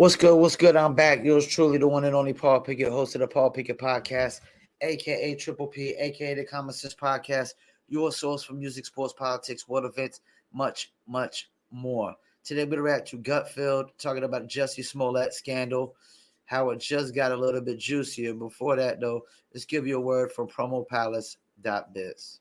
What's good? What's good? I'm back. Yours truly, the one and only Paul Pickett, host of the Paul Pickett Podcast, aka Triple P, aka the Common Sense Podcast, your source for music, sports, politics, world events, much, much more. Today we're at to Gutfield, talking about Jussie Smollett scandal, how it just got a little bit juicier. Before that, though, let's give you a word from promopalace.biz.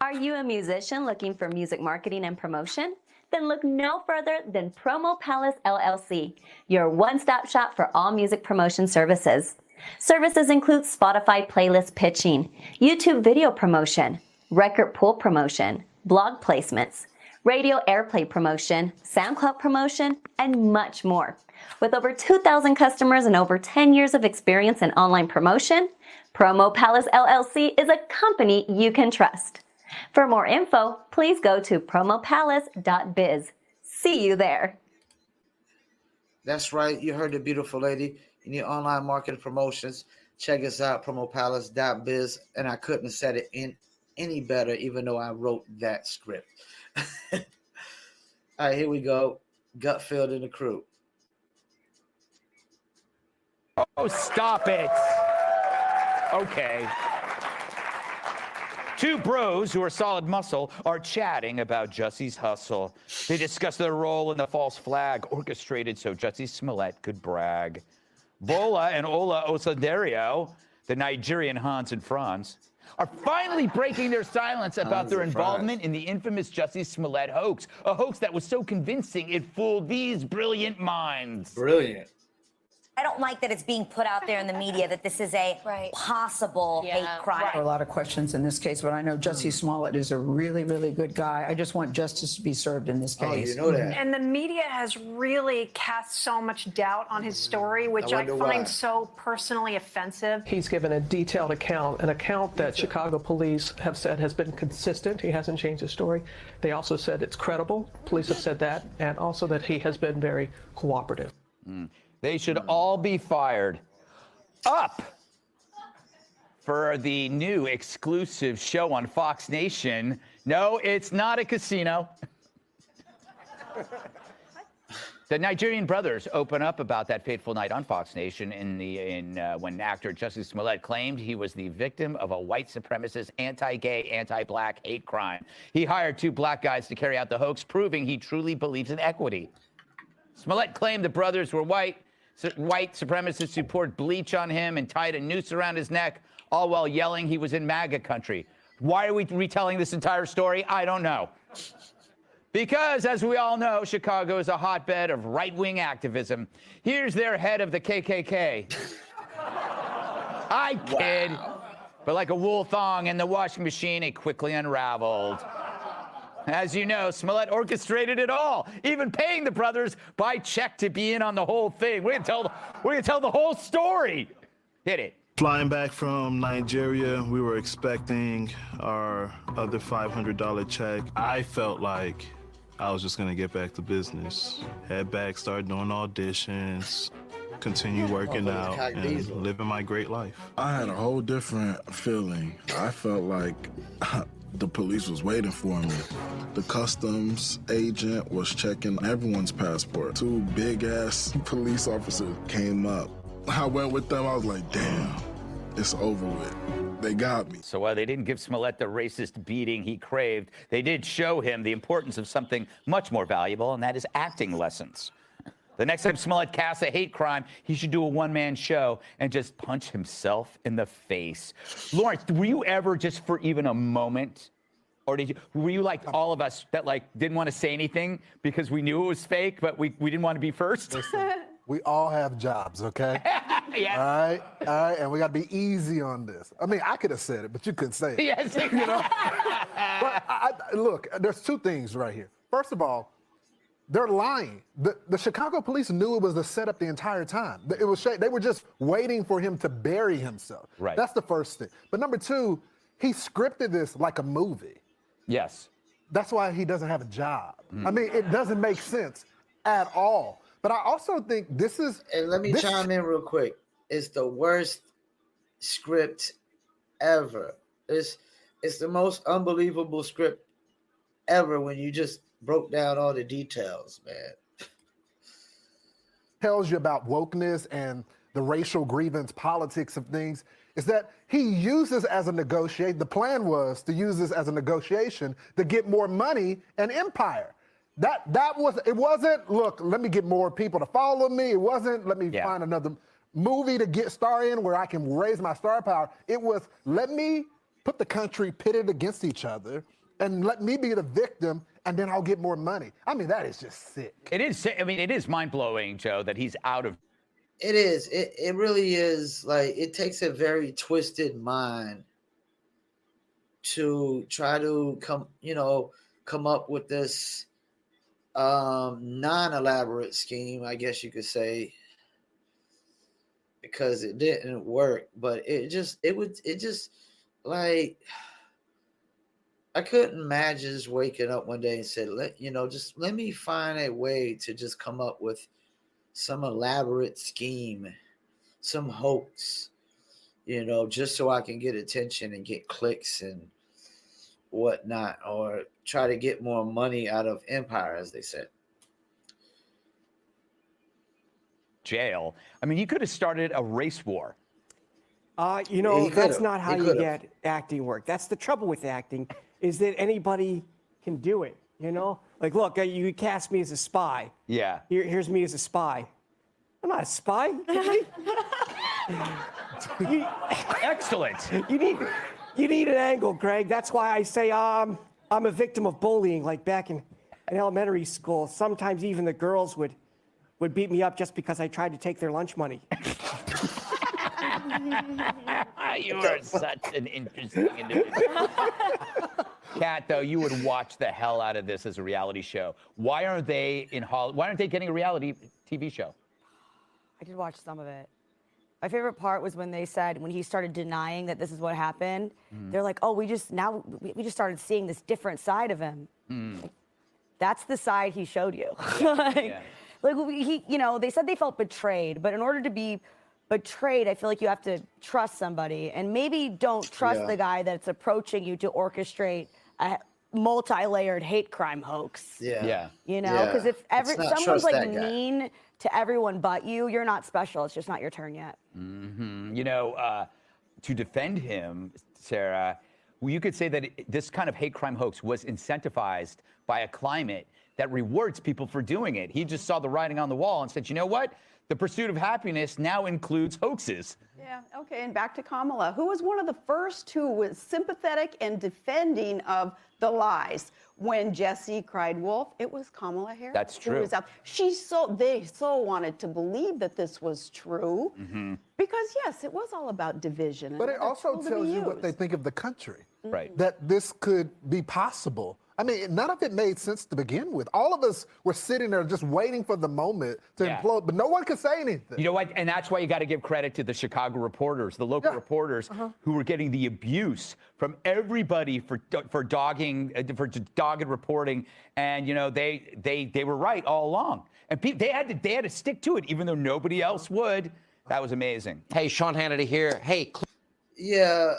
Are you a musician looking for music marketing and promotion? Then look no further than Promo Palace LLC, your one-stop shop for all music promotion services. Services include Spotify playlist pitching, YouTube video promotion, record pool promotion, blog placements, radio airplay promotion, SoundCloud promotion, and much more. With over 2,000 customers and over 10 years of experience in online promotion, Promo Palace LLC is a company you can trust. For more info, please go to promopalace.biz. See you there. That's right. You heard the beautiful lady. You need online marketing promotions. Check us out, promopalace.biz. And I couldn't have said it any better, even though I wrote that script. All right, here we go. Gutfield and the crew. Oh, stop it. Okay. Two bros who are solid muscle are chatting about Jussie's hustle. They discuss their role in the false flag orchestrated so Jussie Smollett could brag. Bola and Ola Osundairo, the Nigerian Hans and Franz, are finally breaking their silence about their involvement in the infamous Jussie Smollett hoax, a hoax that was so convincing it fooled these brilliant minds. Brilliant. I don't like that it's being put out there in the media that this is a possible hate crime. There are a lot of questions in this case, but I know Jussie Smollett is a really, really good guy. I just want justice to be served in this case. Oh, you know that. And the media has really cast so much doubt on his story, which I find so personally offensive. He's given a detailed account, an account that Chicago police have said has been consistent. He hasn't changed his story. They also said it's credible. Police have said that, and also that he has been very cooperative. They should all be fired. Up for the new exclusive show on Fox Nation. No, it's not a casino. The Nigerian brothers open up about that fateful night on Fox Nation when actor Jussie Smollett claimed he was the victim of a white supremacist, anti-gay, anti-black hate crime. He hired two black guys to carry out the hoax, proving he truly believes in equity. Smollett claimed the brothers were white supremacists who poured bleach on him and tied a noose around his neck, all while yelling he was in MAGA country. Why are we retelling this entire story? I don't know. Because, as we all know, Chicago is a hotbed of right-wing activism. Here's their head of the KKK. I kid. But like a wool thong in the washing machine, it quickly unraveled. As you know, Smollett orchestrated it all, even paying the brothers by check to be in on the whole thing. We're gonna tell the whole story. Hit it. Flying back from Nigeria, we were expecting our other $500 check. I felt like I was just gonna get back to business. Head back, start doing auditions, continue working out, and living my great life. I had a whole different feeling. I felt like the police was waiting for me. The customs agent was checking everyone's passport. Two big-ass police officers came up. I went with them. I was like, damn, it's over with. They got me. So while they didn't give Smollett the racist beating he craved, they did show him the importance of something much more valuable, and that is acting lessons. The next time Smollett casts a hate crime, he should do a one-man show and just punch himself in the face. Lawrence, were you ever, just for even a moment, or were you like all of us that like didn't want to say anything because we knew it was fake, but we didn't want to be first? Listen, we all have jobs, okay? Yes. All right, and we got to be easy on this. I mean, I could have said it, but you couldn't say it. Yes. You know? But look, there's two things right here. First of all, they're lying. The Chicago police knew it was a setup the entire time. They were just waiting for him to bury himself. Right. That's the first thing. But number two, he scripted this like a movie. Yes. That's why he doesn't have a job. I mean, it doesn't make sense at all. But I also think this is... And let me chime in real quick. It's the worst script ever. It's the most unbelievable script ever when you just broke down all the details, man. tells you about wokeness and the racial grievance politics of things is that he uses as a negotiate. The plan was to use this as a negotiation to get more money and empire. It wasn't, look, let me get more people to follow me. It wasn't, let me find another movie to get star in where I can raise my star power. It was, let me put the country pitted against each other and let me be the victim, and then I'll get more money. I mean, that is just sick. It is. I mean, it is mind-blowing, Joe, that he's out of. It is. It really is. Like, it takes a very twisted mind to try to come up with this non-elaborate scheme, I guess you could say, because it didn't work. But it just like, I couldn't imagine just waking up one day and said, just let me find a way to just come up with some elaborate scheme, some hoax, just so I can get attention and get clicks and whatnot, or try to get more money out of empire, as they said. Jail. I mean, you could have started a race war. That's not how you get acting work. That's the trouble with acting, is that anybody can do it, Like, look, you cast me as a spy. Yeah. Here's me as a spy. I'm not a spy. Excellent. You need an angle, Greg. That's why I say I'm a victim of bullying. Like back in elementary school, sometimes even the girls would beat me up just because I tried to take their lunch money. You are such an interesting individual. Kat, though, you would watch the hell out of this as a reality show. Why aren't they Why aren't they getting a reality TV show? I did watch some of it. My favorite part was when they said, when he started denying that this is what happened, they're like, oh, we just started seeing this different side of him. Like, that's the side he showed you. They said they felt betrayed, but in order to be betrayed, I feel like you have to trust somebody, and maybe don't trust the guy that's approaching you to orchestrate a multi-layered hate crime hoax. Because if someone's like mean to everyone but you, you're not special. It's just not your turn yet. To defend him, Sarah, you could say that this kind of hate crime hoax was incentivized by a climate that rewards people for doing it. He just saw the writing on the wall and said, you know what? The pursuit of happiness now includes hoaxes. Yeah, okay, and back to Kamala, who was one of the first who was sympathetic and defending of the lies. When Jussie cried wolf, it was Kamala Harris. That's true. Who was out. They so wanted to believe that this was true, because yes, it was all about division. But it also tells you what they think of the country. Right. That this could be possible. I mean, none of it made sense to begin with. All of us were sitting there just waiting for the moment to implode, but no one could say anything. You know what? And that's why you got to give credit to the Chicago reporters, the local reporters who were getting the abuse from everybody for dogged reporting. And they were right all along. And they had to stick to it, even though nobody else would. That was amazing. Hey, Sean Hannity here. Hey. Yeah.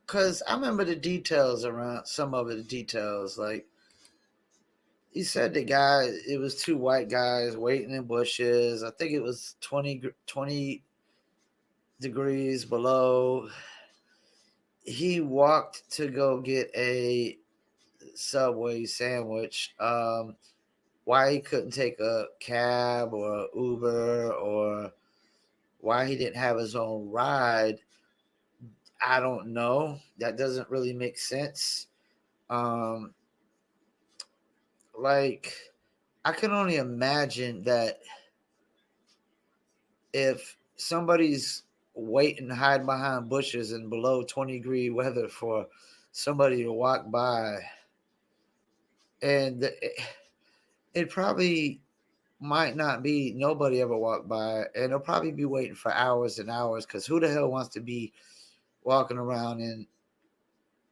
Because I remember the details around some of the details. Like, he said it was two white guys waiting in bushes. I think it was 20 degrees below. He walked to go get a Subway sandwich. Why he couldn't take a cab or Uber, or why he didn't have his own ride, I don't know. That doesn't really make sense. I can only imagine that if somebody's waiting, hiding behind bushes in below 20-degree weather for somebody to walk by, and it probably might not be nobody ever walked by, and they'll probably be waiting for hours and hours, because who the hell wants to be walking around in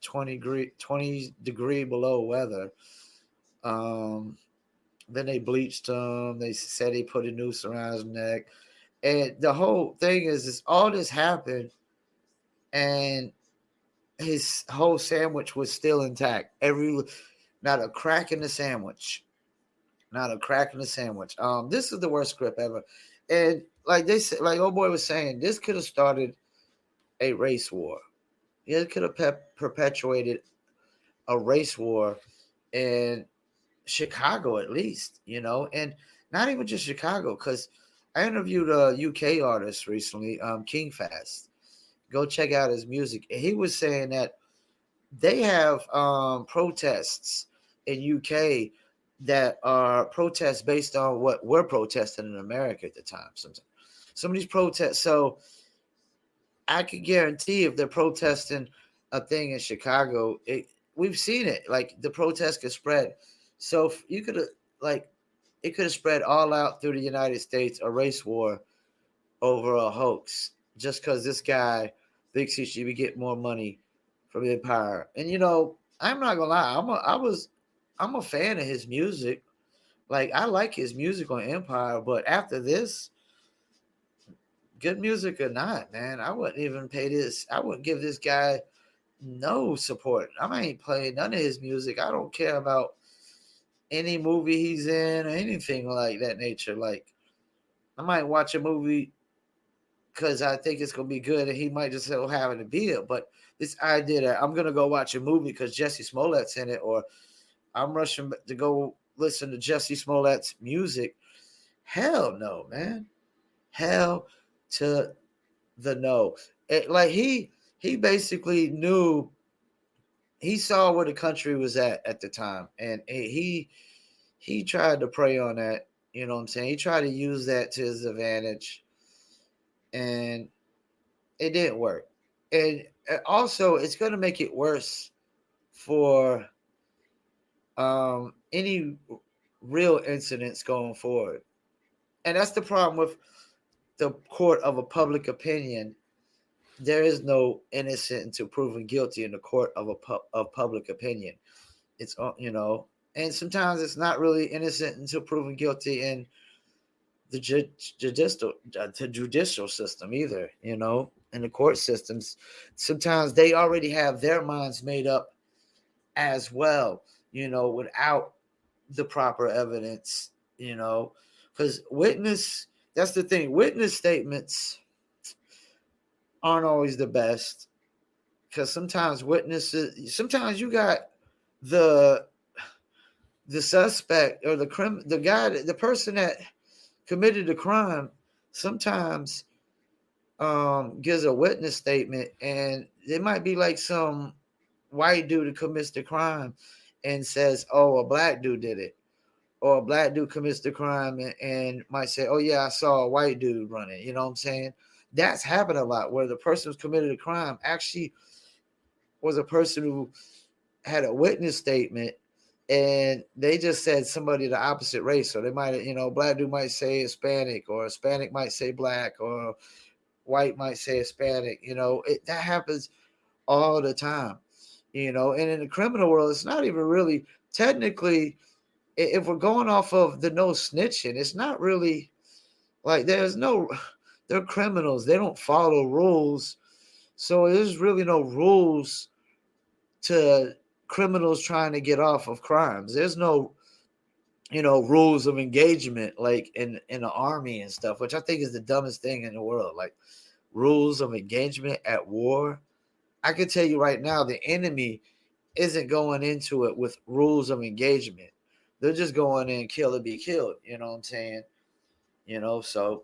20 degree below weather? Then they bleached him. They said he put a noose around his neck. And the whole thing is all this happened, and his whole sandwich was still intact. Not a crack in the sandwich. not a crack in the sandwich. This is the worst script ever. And like they said, like old boy was saying, this could have started a race war. It could have perpetuated a race war in Chicago, at least, and not even just Chicago, because I interviewed a UK artist recently, King Fast. Go check out his music. And he was saying that they have protests in UK that are protests based on what we're protesting in America at the time. Some of these protests. So I could guarantee if they're protesting a thing in Chicago, we've seen it. Like the protest could spread. So if you could it could have spread all out through the United States, a race war over a hoax, just because this guy thinks he should be getting more money from Empire. And I'm not gonna lie, I'm a fan of his music. Like I like his music on Empire, but after this, good music or not, man, I wouldn't even pay this. I wouldn't give this guy no support. I ain't playing none of his music. I don't care about any movie he's in or anything like that nature. Like I might watch a movie because I think it's gonna be good, and he might just so happen to be it. But this idea that I'm gonna go watch a movie because Jussie Smollett's in it, or I'm rushing to go listen to Jussie Smollett's music, hell no, man. Hell to the no. Like he basically knew. He saw where the country was at the time, and he tried to prey on that. You know what I'm saying? He tried to use that to his advantage, and it didn't work. And also, it's going to make it worse for any real incidents going forward. And that's the problem with the court of a public opinion. There is no innocent until proven guilty in the court of public opinion. It's and sometimes it's not really innocent until proven guilty in the judicial system either. In the court systems, sometimes they already have their minds made up as well. Without the proper evidence. Because that's the thing. Witness statements aren't always the best, because sometimes you got the suspect or the person that committed the crime sometimes gives a witness statement, and it might be like some white dude who commits the crime and says, oh, a black dude did it, or a black dude commits the crime and might say, oh yeah, I saw a white dude running. You know what I'm saying? That's happened a lot, where the person who's committed a crime actually was a person who had a witness statement, and they just said somebody the opposite race. So they might, black dude might say Hispanic, or Hispanic might say black, or white might say Hispanic. That happens all the time. And in the criminal world, it's not even really technically, if we're going off of the no snitching, it's not really like they're criminals. They don't follow rules. So there's really no rules to criminals trying to get off of crimes. There's no, rules of engagement like in the army and stuff, which I think is the dumbest thing in the world. Like rules of engagement at war. I can tell you right now, the enemy isn't going into it with rules of engagement. They're just going in, kill or be killed. You know what I'm saying? So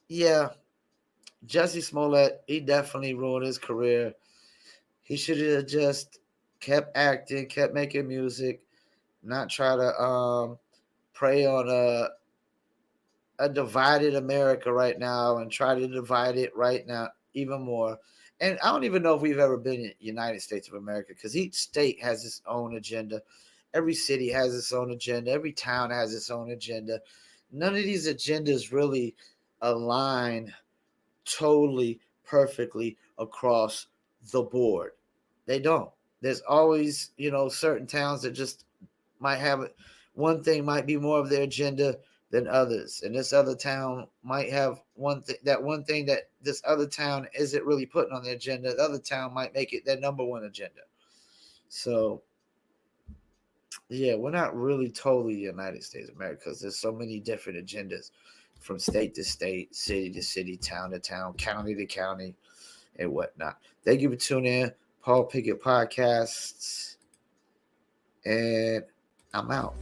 yeah, Jussie Smollett, he definitely ruined his career. He should have just kept acting, kept making music, not try to prey on a divided America right now and try to divide it right now even more. And I don't even know if we've ever been in the United States of America, because each state has its own agenda. Every city has its own agenda. Every town has its own agenda. None of these agendas really align totally perfectly across the board. They don't. There's always, certain towns that just might have it. One thing might be more of their agenda than others. And this other town might have one thing that this other town isn't really putting on their agenda. The other town might make it their number one agenda. So Yeah, we're not really totally the United States of America because there's so many different agendas from state to state, city to city, town to town, county to county, and whatnot. Thank you for tuning in. Paul Pickett Podcasts, and I'm out.